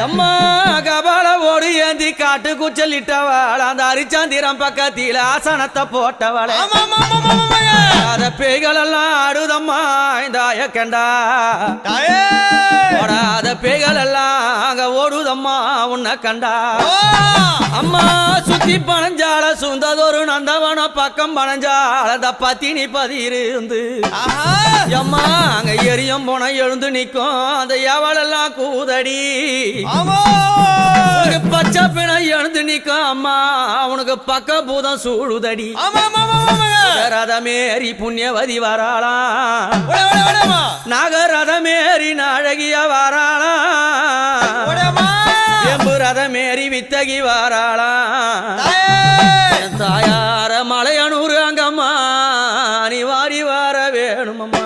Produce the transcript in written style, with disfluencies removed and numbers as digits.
அம்மா கபால ஓடு ஏந்தி காட்டு குச்சலிட்டவள் அந்த அரிச்சந்திரம் பக்கத்தில ஆசனத்தை போட்டவள் அத பேய்கள் எல்லாம் ஆடுதம்மா இந்த ஆயக்கண்டா ஓடாத பேய்கள் எல்லாம் அங்க ஓடுதம்மா உன்னை கண்டா அம்மா சுத்தி பனஞ்சால சுந்ததொரு நந்தவன பக்கம் பனஞ்சால அந்த பத்தினி பதியிருந்து அம்மா அங்க எரியும் போன எழுந்து நிக்கும் அந்த எவளெல்லாம் கூதடி பச்சை பிணை எழுந்து நிக்கும் அம்மா அவனுக்கு பக்க பூதம் சூழுதடி ரதமேறி புண்ணியவதி வராளாம் நாகரதமேறி நாழகிய வராளாம் எம்பு ரதமேறி வித்தகி வராளாம் தாயார மலையனூர் அங்கம்மா நீ வாரி வர வேணுமம்மா